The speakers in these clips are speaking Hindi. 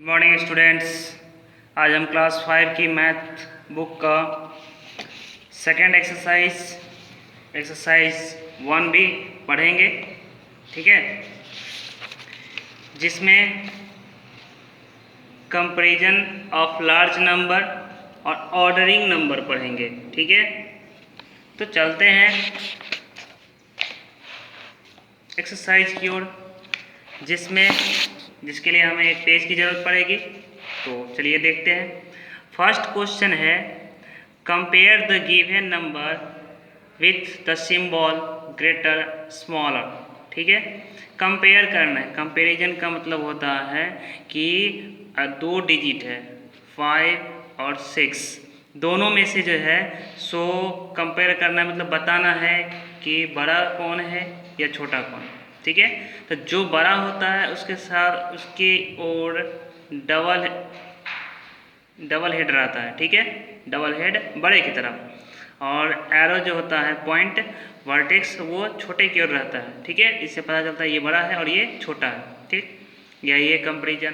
Morning students. आज हम क्लास 5 की मैथ बुक का सेकेंड एक्सरसाइज 1 भी पढ़ेंगे, ठीक है, जिसमें कंपैरिजन ऑफ लार्ज नंबर और ऑर्डरिंग नंबर पढ़ेंगे, ठीक है। तो चलते हैं एक्सरसाइज की ओर, जिसके लिए हमें एक पेज की ज़रूरत पड़ेगी। तो चलिए देखते हैं। फर्स्ट क्वेश्चन है compare the given number with the symbol greater smaller, ठीक है। कंपेयर करना है। कंपैरिजन का मतलब होता है कि दो डिजिट है 5 और 6, दोनों में से जो है सो कंपेयर करना है, मतलब बताना है कि बड़ा कौन है या छोटा कौन, ठीक है। तो जो बड़ा होता है उसके साथ उसकी ओर डबल हेड रहता है, ठीक है, डबल हेड बड़े की तरफ, और एरो जो होता है पॉइंट वर्टेक्स वो छोटे की ओर रहता है, ठीक है। इससे पता चलता है ये बड़ा है और ये छोटा है, ठीक। यही है कंपैरिजन।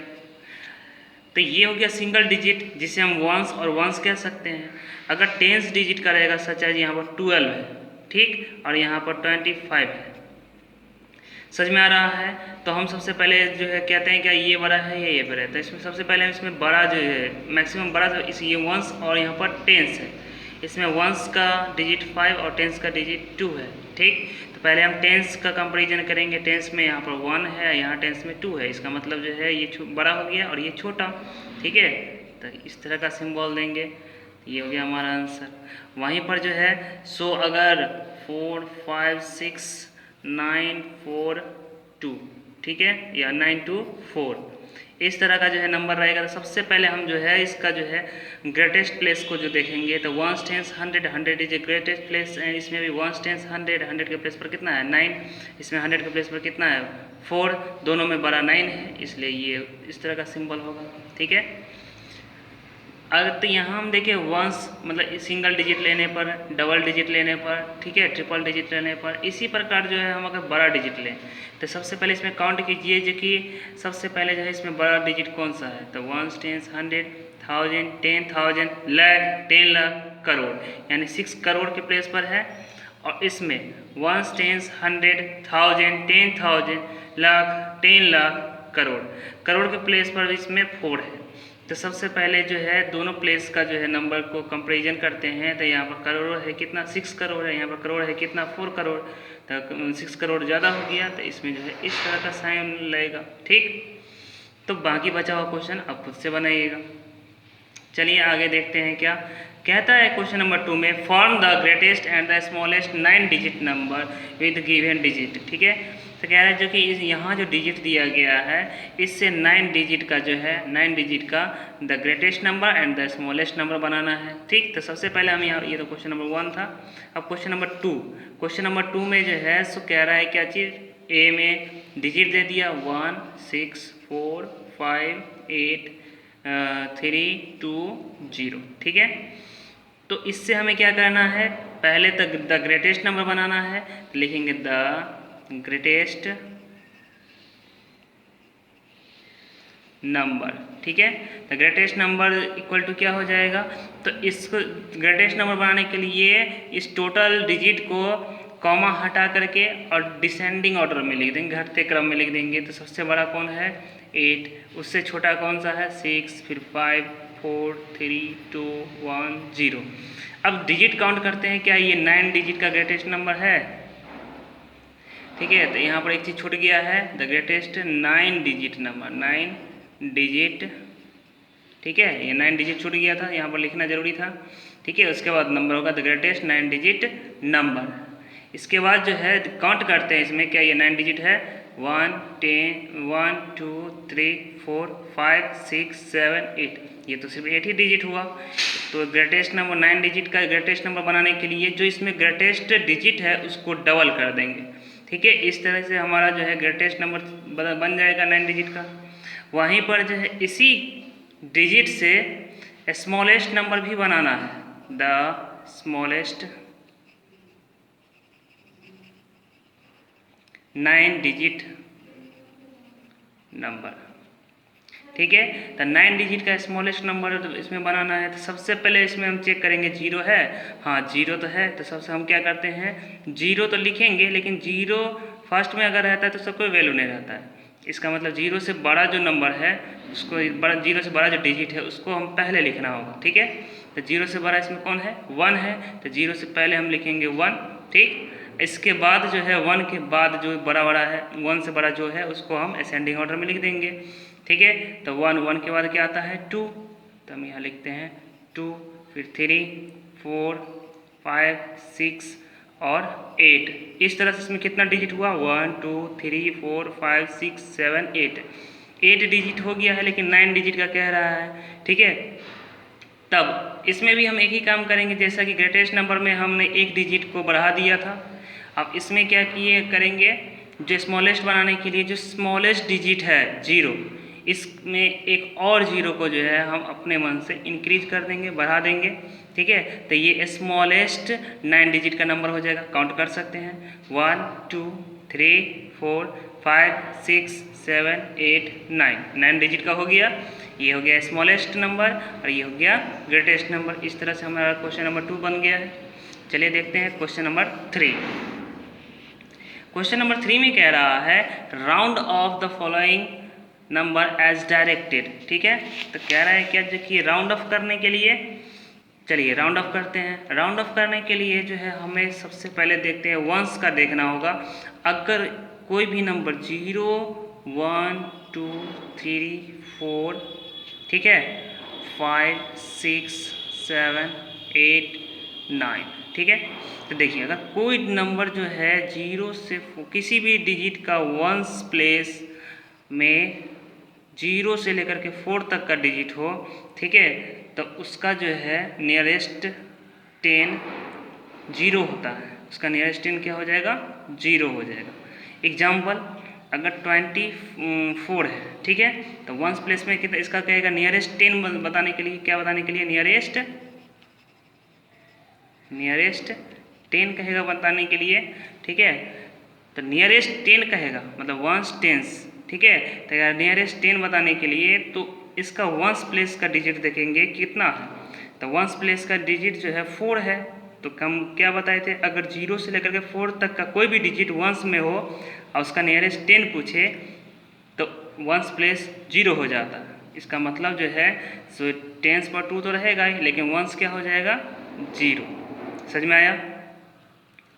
तो ये हो गया सिंगल डिजिट, जिसे हम वंस और वंस कह सकते हैं। अगर टेंस डिजिट का रहेगा, सच है यहाँ पर 12 है, ठीक, और यहाँ पर 25 है। समझ में आ रहा है। तो हम सबसे पहले जो है कहते हैं क्या ये बड़ा है या ये बड़ा है। तो इसमें सबसे पहले इसमें बड़ा जो है मैक्सिमम बड़ा जो इस ये वंस और यहाँ पर टेंस है। इसमें वंस का डिजिट 5 और टेंस का डिजिट 2 है, ठीक। तो पहले हम टेंस का कंपैरिजन करेंगे। टेंस में यहाँ पर 1 है, यहाँ टेंस में 2 है। इसका मतलब जो है ये बड़ा हो गया और ये छोटा, ठीक है। तो इस तरह का सिंबल देंगे। ये हो गया हमारा आंसर। वहीं पर जो है सो अगर 4 5 6 9 4 2, ठीक है, या 9 2 4 इस तरह का जो है नंबर रहेगा। तो सबसे पहले हम जो है इसका जो है ग्रेटेस्ट प्लेस को जो देखेंगे, तो ones tens 100 100 is a greatest place. And इसमें भी वंस टेंस 100 100 के प्लेस पर कितना है 9, इसमें 100 के प्लेस पर कितना है 4, दोनों में बड़ा 9 है, इसलिए ये इस तरह का सिंबल होगा, ठीक है। अगर तो यहाँ हम देखें वंस मतलब सिंगल डिजिट लेने पर, डबल डिजिट लेने पर, ठीक है, ट्रिपल डिजिट लेने पर, इसी प्रकार जो है हम अगर बड़ा डिजिट लें तो सबसे पहले इसमें काउंट कीजिए जो कि सबसे पहले जो है इसमें बड़ा डिजिट कौन सा है। तो वंस टेंस 100 1000 10,000 लाख 10 लाख करोड़, यानी 6 करोड़ के प्लेस पर है। और इसमें वंस टेंस 100 1000 10,000 लाख 10 लाख करोड़, करोड़ के प्लेस पर इसमें 4 है। तो सबसे पहले जो है दोनों प्लेस का जो है नंबर को कंपैरिजन करते हैं। तो यहाँ पर करोड़ है कितना 6 करोड़ है, यहाँ पर करोड़ है कितना 4 करोड़। तो 6 करोड़ ज़्यादा हो गया, तो इसमें जो है इस तरह का साइन लगेगा, ठीक। तो बाकी बचा हुआ क्वेश्चन आप खुद से बनाइएगा। चलिए आगे देखते हैं क्या कहता है। क्वेश्चन नंबर 2 में form the greatest and the smallest 9 digit number with given digit, ठीक है। तो कह रहा है जो कि इस यहाँ जो डिजिट दिया गया है इससे 9 डिजिट का जो है 9 डिजिट का the greatest number and the smallest number बनाना है, ठीक। तो सबसे पहले हम यहाँ, ये तो क्वेश्चन नंबर 1 था। अब क्वेश्चन नंबर 2, क्वेश्चन नंबर 2 में जो है सो कह रहा है क्या चीज़, ए में डिजिट दे दिया 1 6 4 5 8 3 2 0, ठीक है। तो इससे हमें क्या करना है, पहले तक द ग्रेटेस्ट नंबर बनाना है। तो लिखेंगे द ग्रेटेस्ट नंबर, ठीक है। The greatest number equal to क्या हो जाएगा, तो इसको ग्रेटेस्ट नंबर बनाने के लिए इस टोटल डिजिट को कॉमा हटा करके और डिसेंडिंग ऑर्डर में लिख देंगे, घटते क्रम में लिख देंगे। तो सबसे बड़ा कौन है 8, उससे छोटा कौन सा है 6, फिर 5 4 3 2 1 0। अब डिजिट काउंट करते हैं, क्या ये 9 डिजिट का ग्रेटेस्ट नंबर है, ठीक है। तो यहाँ पर एक चीज़ छूट गया है, the greatest 9 digit number 9 digit, ठीक है। ये 9 डिजिट छूट गया था, यहाँ पर लिखना जरूरी था, ठीक है। उसके बाद नंबर होगा द ग्रेटेस्ट 9 डिजिट नंबर। इसके बाद जो है काउंट करते हैं इसमें, क्या ये 9 डिजिट है 1 2 3 4 5 6 7 8, ये तो सिर्फ 8 ही डिजिट हुआ। तो ग्रेटेस्ट नंबर 9 डिजिट का ग्रेटेस्ट नंबर बनाने के लिए जो इसमें ग्रेटेस्ट डिजिट है उसको डबल कर देंगे, ठीक है। इस तरह से हमारा जो है ग्रेटेस्ट नंबर बन जाएगा 9 डिजिट का। वहीं पर जो है इसी डिजिट से स्मॉलेस्ट नंबर भी बनाना है, द स्मॉलेस्ट 9 डिजिट नंबर। ठीक है। तो 9 डिजिट का स्मॉलेस्ट नंबर तो इसमें बनाना है, तो सबसे पहले इसमें हम चेक करेंगे जीरो है, हाँ जीरो तो है। तो सबसे हम क्या करते हैं, जीरो तो लिखेंगे, लेकिन जीरो फर्स्ट में अगर रहता है तो उसका कोई वैल्यू नहीं रहता है। इसका मतलब जीरो से बड़ा जो नंबर है उसको, बड़ा जीरो से बड़ा जो डिजिट है उसको हम पहले लिखना होगा, ठीक है। तो जीरो से बड़ा इसमें कौन है, 1 है, तो जीरो से पहले हम लिखेंगे 1, ठीक। इसके बाद जो है 1 के बाद जो बड़ा है, 1 से बड़ा जो है उसको हम असेंडिंग ऑर्डर में लिख देंगे, ठीक है। तो 1 के बाद क्या आता है 2, तो हम यहाँ लिखते हैं 2, फिर 3, 4, 5, 6 और 8। इस तरह से इसमें कितना डिजिट हुआ, 1, 2, 3, 4, 5, 6, 7, 8 डिजिट हो गया है, लेकिन 9 डिजिट का कह रहा है, ठीक है। तब इसमें भी हम एक ही काम करेंगे, जैसा कि ग्रेटेस्ट नंबर में हमने एक डिजिट को बढ़ा दिया था। अब इसमें क्या किए करेंगे, जो स्मॉलेस्ट बनाने के लिए जो स्मॉलेस्ट डिजिट है जीरो, इसमें एक और जीरो को जो है हम अपने मन से इंक्रीज कर देंगे, बढ़ा देंगे, ठीक है। तो ये स्मॉलेस्ट 9 डिजिट का नंबर हो जाएगा। काउंट कर सकते हैं 1, 2, 3, 4, 5, 6, 7, 8, 9 डिजिट का हो गया। ये हो गया स्मॉलेस्ट नंबर और ये हो गया ग्रेटेस्ट नंबर। इस तरह से हमारा क्वेश्चन नंबर 2 बन गया है। चलिए देखते हैं क्वेश्चन नंबर 3। क्वेश्चन नंबर 3 में कह रहा है round off the following number as directed, ठीक है। तो कह रहा है क्या, देखिए राउंड ऑफ करने के लिए, चलिए राउंड ऑफ करते हैं। राउंड ऑफ करने के लिए जो है हमें सबसे पहले देखते हैं वंस का देखना होगा। अगर कोई भी नंबर 0, 1, 2, 3, 4, ठीक है, 5, 6, 7, 8, 9, ठीक है। तो देखिए अगर कोई नंबर जो है 0 से किसी भी डिजिट का वंस प्लेस में 0 से लेकर के 4 तक का डिजिट हो, ठीक है, तो उसका जो है नियरेस्ट 10 0 होता है। उसका नियरेस्ट 10 क्या हो जाएगा, 0 हो जाएगा। एग्जाम्पल, अगर 24 है, ठीक है, तो वंस प्लेस में कितना इसका कहेगा नियरेस्ट 10 बताने के लिए, क्या बताने के लिए, नियरेस्ट 10 कहेगा बताने के लिए, ठीक है। तो नियरेस्ट 10 कहेगा मतलब वंस टेंस, ठीक है। तो यार नियरेस्ट 10 बताने के लिए तो इसका वंस प्लेस का डिजिट देखेंगे कितना है। तो वंस प्लेस का डिजिट जो है 4 है। तो हम क्या बताए थे, अगर 0 से लेकर के 4 तक का कोई भी डिजिट वंस में हो और उसका नियरेस्ट 10 पूछे तो वंस प्लेस 0 हो जाता है। इसका मतलब जो है सो टेंस पर 2 तो रहेगा ही, लेकिन वंस क्या हो जाएगा, 0। समझ में आया।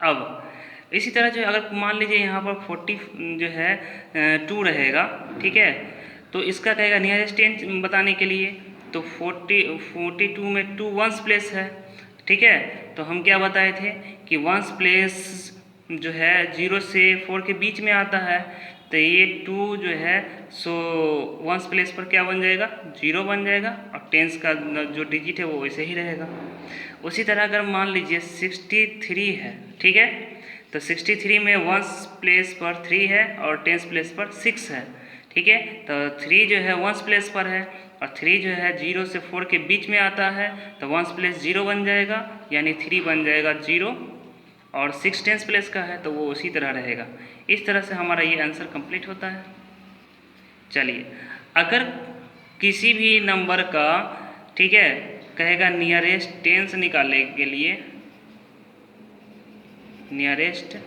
अब इसी तरह जो अगर मान लीजिए यहाँ पर 40 जो है 2 रहेगा, ठीक है, तो इसका कहेगा नियरेस्ट 10 बताने के लिए, तो 42 में 2 वंस प्लेस है, ठीक है। तो हम क्या बताए थे कि वंस प्लेस जो है 0 से 4 के बीच में आता है। तो ये 2 जो है सो वंस प्लेस पर क्या बन जाएगा, 0 बन जाएगा, और टेंस का जो डिजिट है वो वैसे ही रहेगा। उसी तरह अगर मान लीजिए 63 है, ठीक है, तो 63 में वंस प्लेस पर 3 है और टेंस प्लेस पर 6 है, ठीक है। तो 3 जो है वंस प्लेस पर है और 3 जो है 0 से 4 के बीच में आता है, तो वंस प्लेस 0 बन जाएगा, यानी 3 बन जाएगा 0, और 6 टेंस प्लेस का है तो वो उसी तरह रहेगा। इस तरह से हमारा ये आंसर कंप्लीट होता है। चलिए अगर किसी भी नंबर का, ठीक है, कहेगा नियरेस्ट टेंस निकालने के लिए, नियरेस्ट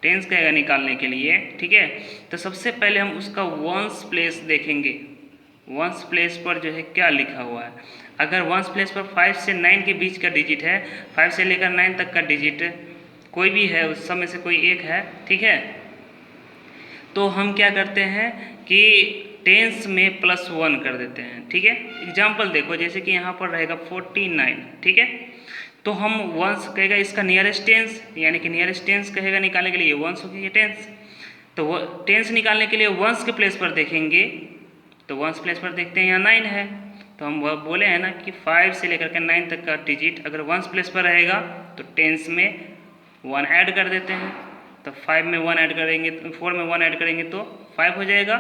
टेंस कहेगा निकालने के लिए, ठीक है, तो सबसे पहले हम उसका वंस प्लेस देखेंगे। वंस प्लेस पर जो है क्या लिखा हुआ है। अगर वंस प्लेस पर 5 से 9 के बीच का डिजिट है, 5 से लेकर 9 तक का डिजिट कोई भी है, उस सब में से कोई एक है, ठीक है, तो हम क्या करते हैं कि टेंस में +1 कर देते हैं, ठीक है। एग्जाम्पल देखो, जैसे कि यहाँ पर रहेगा 49, ठीक है, तो हम वंस कहेगा इसका नियरेस्ट टेंस, यानी कि नियरेस्ट टेंस कहेगा निकालने के लिए वंस हो गया टेंस। तो वो टेंस निकालने के लिए वंस के प्लेस पर देखेंगे, तो वंस प्लेस पर देखते हैं यहाँ 9 है, तो हम वह बोले हैं ना कि 5 से लेकर के 9 तक का डिजिट अगर वंस प्लेस पर रहेगा तो टेंस में 1 ऐड कर देते हैं। तो 5 में 1 ऐड करेंगे, 4 में 1 ऐड करेंगे तो 5 हो जाएगा,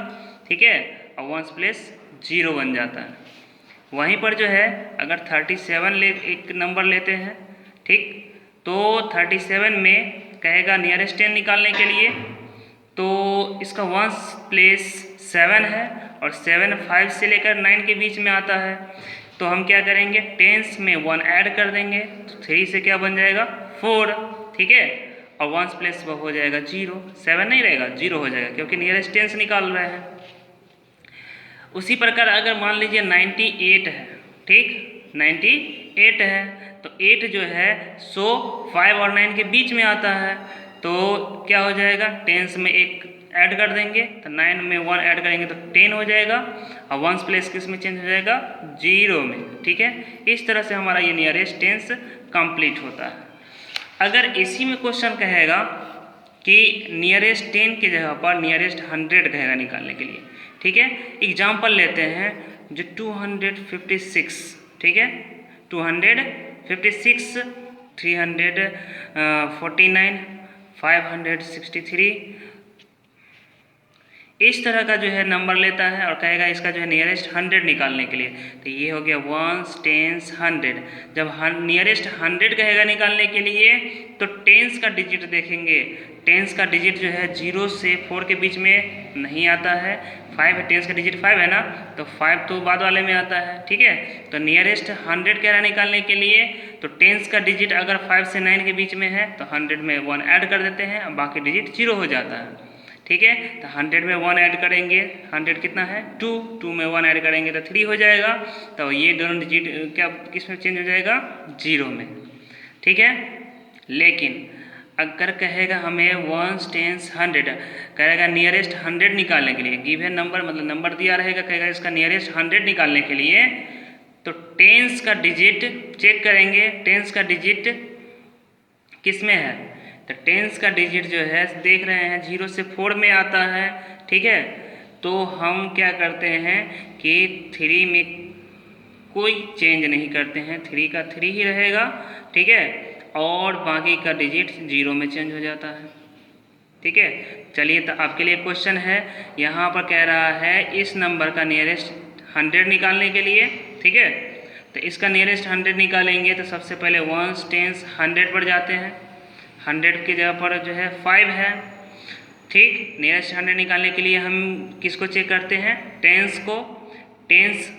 ठीक है, और वंस प्लेस 0 बन जाता है। वहीं पर जो है अगर 37 एक नंबर लेते हैं, ठीक, तो 37 में कहेगा नियरेस्ट 10 निकालने के लिए, तो इसका वंस प्लेस 7 है और 7 5 से लेकर 9 के बीच में आता है, तो हम क्या करेंगे, टेंस में 1 ऐड कर देंगे, तो 3 से क्या बन जाएगा 4, ठीक है, और 1 प्लेस वो हो जाएगा 0, 7 नहीं रहेगा 0 हो जाएगा क्योंकि नियरेस्ट टेंस निकाल रहे हैं। उसी प्रकार अगर मान लीजिए 98 है, ठीक, 98 है, तो 8 जो है 5 और 9 के बीच में आता है, तो क्या हो जाएगा, टेंस में 1 ऐड कर देंगे, तो 9 में 1 ऐड करेंगे तो 10 हो जाएगा, और 1 प्लेस किस में चेंज हो जाएगा 0 में, ठीक है। इस तरह से हमारा ये नियरेस्ट टेंस कंप्लीट होता है। अगर इसी में क्वेश्चन कहेगा कि नियरेस्ट 10 की जगह पर नियरेस्ट 100 कहेगा निकालने के लिए, ठीक है। एग्जाम्पल लेते हैं जो 256, ठीक है, 256, 349, 563, इस तरह का जो है नंबर लेता है और कहेगा इसका जो है नियरेस्ट 100 निकालने के लिए, तो ये हो गया 1s 10s 100। जब नियरेस्ट 100 कहेगा निकालने के लिए तो टेंस का डिजिट देखेंगे, टेंस का डिजिट जो है 0 से 4 के बीच में नहीं आता है, 5 है, टेंस का डिजिट 5 है ना, तो 5 तो बाद वाले में आता है, ठीक है। तो नियरेस्ट 100 कह रहा निकालने के लिए, तो टेंस का डिजिट अगर 5 से 9 के बीच में है तो 100 में 1 ऐड कर देते हैं, बाकी डिजिट 0 हो जाता है, ठीक है। तो 100 में 1 ऐड करेंगे, 100 कितना है 2 में 1 ऐड करेंगे तो 3 हो जाएगा, तो ये दोनों डिजिट क्या किस में चेंज हो जाएगा 0 में, ठीक है। लेकिन अगर कहेगा हमें 1s 10s 100 कहेगा नियरेस्ट 100 निकालने के लिए, गिवन नंबर मतलब नंबर दिया रहेगा, कहेगा इसका नियरेस्ट 100 निकालने के लिए, तो टेंस का डिजिट चेक करेंगे, टेंस का डिजिट किस में है, तो टेंस का डिजिट जो है देख रहे हैं 0 से 4 में आता है, ठीक है। तो हम क्या करते हैं कि 3 में कोई चेंज नहीं करते हैं, 3 का 3 ही रहेगा, ठीक है, और बाकी का डिजिट 0 में चेंज हो जाता है, ठीक है। चलिए, तो आपके लिए क्वेश्चन है, यहाँ पर कह रहा है इस नंबर का नियरेस्ट 100 निकालने के लिए, ठीक है। तो इसका नियरेस्ट 100 निकालेंगे तो सबसे पहले 1s 10s 100 पर जाते हैं, 100 की जगह पर जो है 5 है, ठीक। नियरेस्ट 100 निकालने के लिए हम किसको चेक करते हैं, टेंस को, टेंस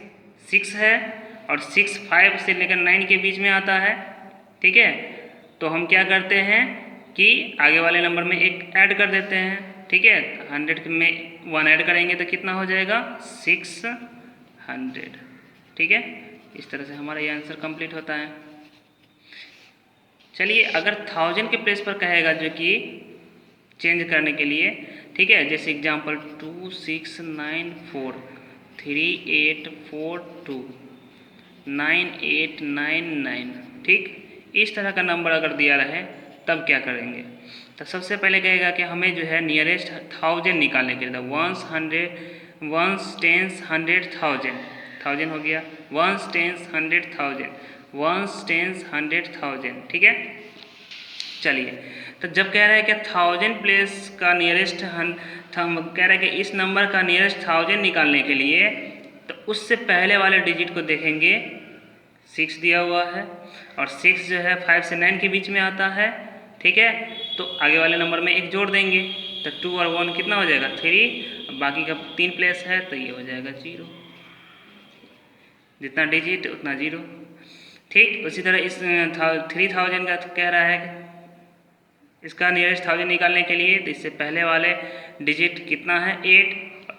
6 है और 6 5 से लेकर 9 के बीच में आता है, ठीक है। तो हम क्या करते हैं कि आगे वाले नंबर में 1 ऐड कर देते हैं, ठीक है। 100 में 1 ऐड करेंगे तो कितना हो जाएगा 600, ठीक है। इस तरह से हमारा ये आंसर कंप्लीट होता है। चलिए, अगर 1000 के प्लेस पर कहेगा जो कि चेंज करने के लिए, ठीक है, जैसे एग्जांपल 2694 3842 9899, ठीक, इस तरह का नंबर अगर दिया रहे तब क्या करेंगे, तो सबसे पहले कहेगा कि हमें जो है नियरेस्ट 1000 निकालने के लिए, 1s 10s 100 1000 हो गया, 1s 10s 100 1000, 1s 10s 100 1000, ठीक है। चलिए, तो जब कह रहा है कि 1000 प्लेस का नियरेस्ट कह रहा है कि इस नंबर का नियरेस्ट 1000 निकालने के लिए, तो उससे पहले वाले डिजिट को देखेंगे, 6 दिया हुआ है और 6 जो है 5 से 9 के बीच में आता है, ठीक है। तो आगे वाले नंबर में 1 जोड़ देंगे, तो 2 और 1 कितना हो जाएगा 3, बाकी का 3 प्लेस है तो ये हो जाएगा 0, जितना डिजिट उतना 0, ठीक। उसी तरह इस 3000 का कह रहा है इसका नियरेस्ट 1000 निकालने के लिए, तो इससे पहले वाले डिजिट कितना है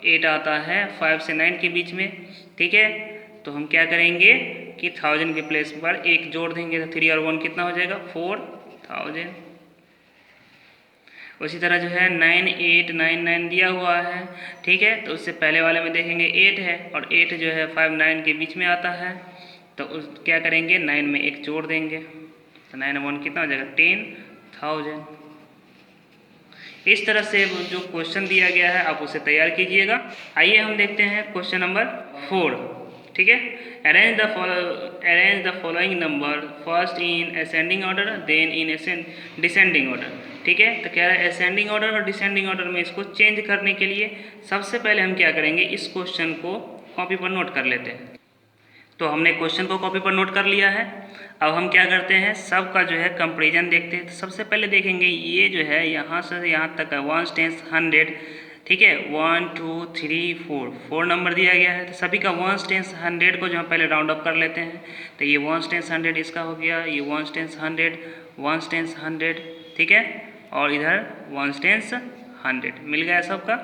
8 आता है 5 से 9 के बीच में, ठीक है। तो हम क्या करेंगे कि 1000 के प्लेस पर 1 जोड़ देंगे, तो 3 और 1 कितना हो जाएगा 4000। उसी तरह जो है 9899 दिया हुआ है, ठीक है। तो उससे पहले वाले में देखेंगे 8 है और 8 जो है 5 9 के बीच में आता है, तो क्या करेंगे 9 में 1 जोड़ देंगे, तो 9 और 1 कितना हो जाएगा 10,000। इस तरह से जो क्वेश्चन दिया गया है आप उसे तैयार कीजिएगा। आइए हम देखते हैं क्वेश्चन नंबर 4, ठीक है। Arrange the following number first in ascending order then in descending order, ठीक है। तो कह रहा है असेंडिंग ऑर्डर और डिसेंडिंग ऑर्डर में इसको चेंज करने के लिए सबसे पहले हम क्या करेंगे, इस क्वेश्चन को कॉपी पर नोट कर लेते हैं। तो हमने क्वेश्चन को कॉपी पर नोट कर लिया है। अब हम क्या करते हैं, सबका जो है कंपैरिजन देखते हैं। तो सबसे पहले देखेंगे ये जो है यहाँ से यहाँ तक है 1s 10s 100, ठीक है। 1 2 3 4 नंबर दिया गया है, तो सभी का 1s 10s 100 को जो हम पहले राउंड अप कर लेते हैं, तो ये 1s 10s 100 इसका हो गया, ये 1s 10s 100 1s 10s 100, ठीक है, और इधर 1s 10s 100 मिल गया सबका।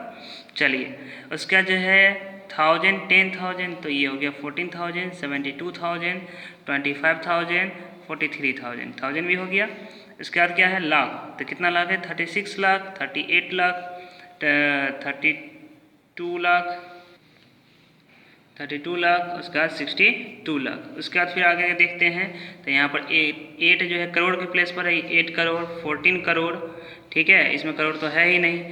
चलिए उसका जो है 1000 10,000, तो ये हो गया 14,000 72,000 25,000 43,000, 1000 भी हो गया। इसके बाद क्या है लाख, तो कितना लाख है 36 लाख 38 लाख 32 लाख 32 लाख, उसके बाद 62 लाख। उसके बाद फिर आगे देखते हैं, तो यहाँ पर 8 जो है करोड़ के प्लेस पर है, 8 करोड़ 14 करोड़, ठीक है, इसमें करोड़ तो है ही नहीं,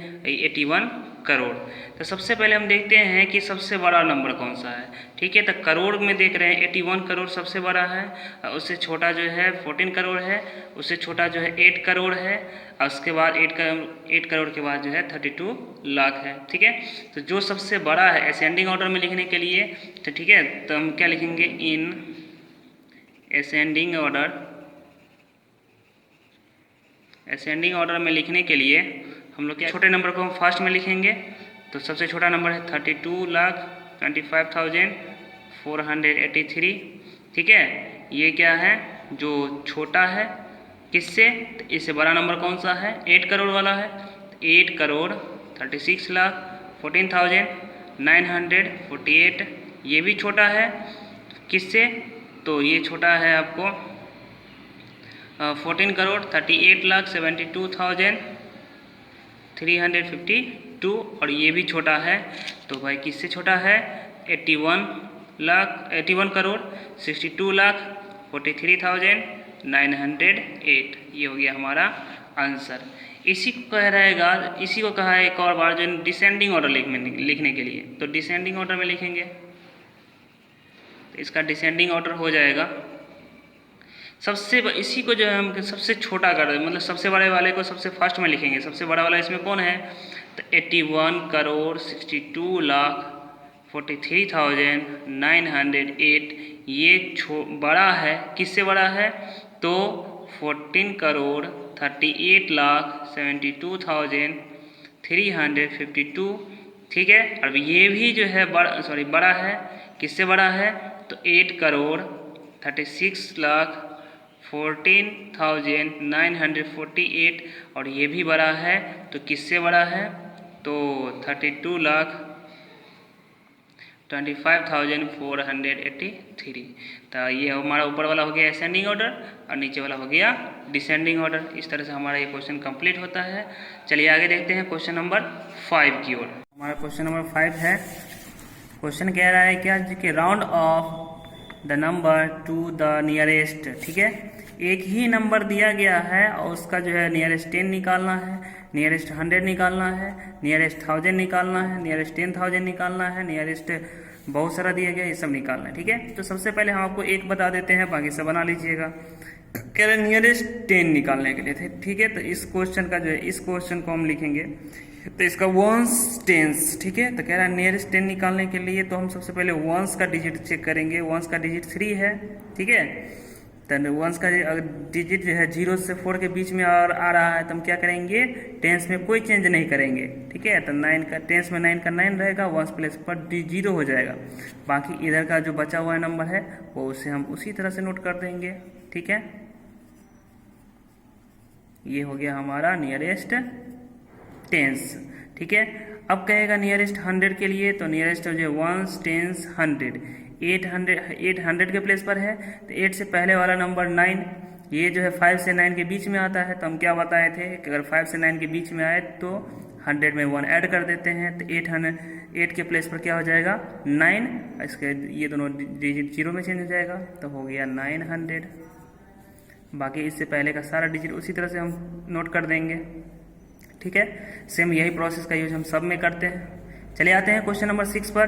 81 करोड़। तो सबसे पहले हम देखते हैं कि सबसे बड़ा नंबर कौन सा है, ठीक है। तो करोड़ में देख रहे हैं 81 करोड़ सबसे बड़ा है, उससे छोटा जो है 14 करोड़ है, उससे छोटा जो है 8 करोड़ है, और उसके बाद 8 करोड़ के बाद जो है 32 लाख है, ठीक है। तो जो सबसे बड़ा है असेंडिंग ऑर्डर में लिखने के लिए, तो ठीक है, तो हम क्या लिखेंगे इन असेंडिंग ऑर्डर में लिखने के लिए हम लोग क्या छोटे नंबर को हम फर्स्ट में लिखेंगे। तो सबसे छोटा नंबर है 32,25,483, ठीक है। ये क्या है जो छोटा है किससे, तो इससे बड़ा नंबर कौन सा है 8 करोड़ वाला है, 8 करोड़ 36,14,948, ये भी छोटा है किससे, तो ये छोटा है आपको 14 करोड़ 38,72,352, और ये भी छोटा है, तो भाई किससे छोटा है 81 करोड़ 62,43,908, ये हो गया हमारा आंसर। इसी को कह रहेगा, इसी को कहा है एक और बार जो डिसेंडिंग ऑर्डर लिखने के लिए, तो डिसेंडिंग ऑर्डर में लिखेंगे, तो इसका डिसेंडिंग ऑर्डर हो जाएगा इसी को जो है हम सबसे छोटा कर दें, मतलब सबसे बड़े वाले को सबसे फर्स्ट में लिखेंगे। सबसे बड़ा वाला इसमें कौन है, तो 81 करोड़ 62,43,908, ये बड़ा है किससे बड़ा है, तो 14 करोड़ 38,72,352, ठीक है। अब ये भी जो है बड़ा है किससे बड़ा है, तो 8 करोड़ 36,14,948, और ये भी बड़ा है, तो किससे बड़ा है, तो 32,25,483। तो ये हमारा ऊपर वाला हो गया असेंडिंग ऑर्डर और नीचे वाला हो गया डिसेंडिंग ऑर्डर। इस तरह से हमारा ये क्वेश्चन कंप्लीट होता है। चलिए आगे देखते हैं क्वेश्चन नंबर 5 की ओर। हमारा क्वेश्चन नंबर 5 है। क्वेश्चन कह रहा है क्या कि round off the number two the nearest, ठीक है। एक ही नंबर दिया गया है और उसका जो है नियरेस्ट 10 निकालना है, नियरेस्ट 100 निकालना है, नियरेस्ट 1000 निकालना है, नियरेस्ट 10,000 निकालना है, नियरेस्ट बहुत सारा दिया गया, ये सब निकालना है, ठीक है। तो सबसे पहले हम आपको एक बता देते हैं, बाकी सब बना लीजिएगा। कह रहे नियरेस्ट 10 निकालने के लिए थे, ठीक है। तो इस क्वेश्चन का जो है इस क्वेश्चन को हम लिखेंगे, तो इसका वंस टेंस, ठीक है। तो कह रहा है नियरेस्ट 10 निकालने के लिए तो हम सबसे पहले वंस का डिजिट चेक करेंगे। वंस का डिजिट 3 है, ठीक है। तो वंस का डिजिट जो है 0 से 4 के बीच में और आ रहा है, तो हम क्या करेंगे टेंस में कोई चेंज नहीं करेंगे, ठीक है। तो 9 का टेंस में 9 का 9 रहेगा, वंस प्लेस पर 0 हो जाएगा। बाकी इधर का जो बचा हुआ नंबर है वो उसे हम उसी तरह से नोट कर देंगे, ठीक है। ये हो गया हमारा नियरेस्ट टेंस, ठीक है। अब कहेगा नियरेस्ट 100 के लिए, तो नियरेस्ट हो जाए 1 10 100, 800 के प्लेस पर है, तो 8 से पहले वाला नंबर 9, ये जो है 5 से 9 के बीच में आता है। तो हम क्या बताए थे कि अगर 5 से 9 के बीच में आए तो 100 में 1 ऐड कर देते हैं, तो 8 के प्लेस पर क्या हो जाएगा 9, इसके ये दोनों डिजिट 0 में चेंज हो जाएगा, तो हो गया 900। बाकी इससे पहले का सारा डिजिट उसी तरह से हम नोट कर देंगे, ठीक है। सेम यही प्रोसेस का यूज हम सब में करते हैं। चले आते हैं क्वेश्चन नंबर 6 पर।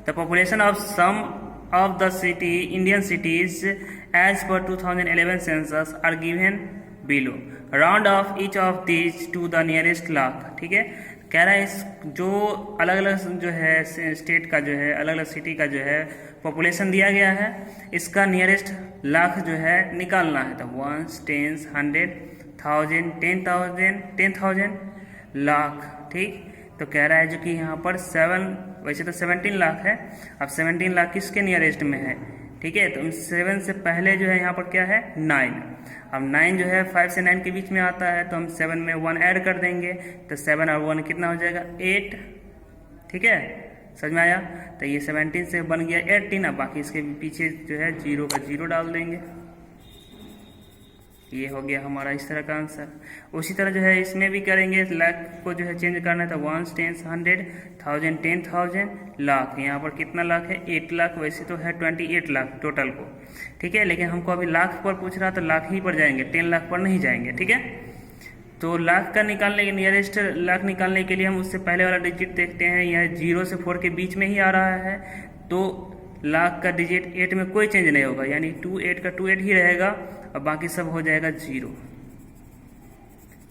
The population of some of the Indian cities as per 2011 census are given below, round off each of these to the nearest lakh, ठीक है। कह रहा है इस जो अलग अलग जो है स्टेट का जो है अलग अलग सिटी का जो है पॉपुलेशन दिया गया है, इसका नियरेस्ट लाख जो है निकालना है। तो 1 10 100 1000 10,000 10,000 लाख, ठीक। तो कह रहा है जो कि यहाँ पर 7, वैसे तो 17 लाख है, अब 17 लाख किसके नियरेस्ट में है, ठीक है। तो 7 से पहले जो है यहाँ पर क्या है 9, अब 9 जो है 5 से 9 के बीच में आता है, तो हम 7 में 1 ऐड कर देंगे, तो 7 और 1 कितना हो जाएगा 8, ठीक है, समझ में आया। तो ये 17 से बन गया 18, अब बाकी इसके पीछे जो है 0 का 0 डाल देंगे, ये हो गया हमारा इस तरह का आंसर। उसी तरह जो है इसमें भी करेंगे, लाख को जो है चेंज करना है तो 1 10 100 1000 10,000 लाख, यहाँ पर कितना लाख है 8 लाख, वैसे तो है 28 लाख टोटल को, ठीक है, लेकिन हमको अभी लाख पर पूछ रहा तो लाख ही पर जाएंगे, 10 लाख पर नहीं जाएंगे, ठीक है। तो लाख का निकालने के नियरेस्ट लाख निकालने के लिए हम उससे पहले वाला डिजिट देखते हैं, यह 0 से 4 के बीच में ही आ रहा है, तो लाख का डिजिट 8 में कोई चेंज नहीं होगा, यानी 28 का 28 ही रहेगा और बाकी सब हो जाएगा 0,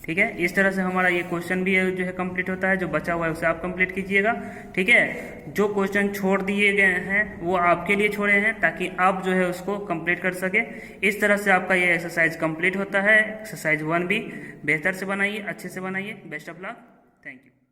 ठीक है। इस तरह से हमारा ये क्वेश्चन भी जो है कंप्लीट होता है, जो बचा हुआ है उसे आप कंप्लीट कीजिएगा, ठीक है। जो क्वेश्चन छोड़ दिए गए हैं वो आपके लिए छोड़े हैं ताकि आप जो है उसको कंप्लीट कर सके। इस तरह से आपका ये एक्सरसाइज कंप्लीट होता है। एक्सरसाइज 1 भी बेहतर से बनाइए, अच्छे से बनाइए। Best of luck, thank you.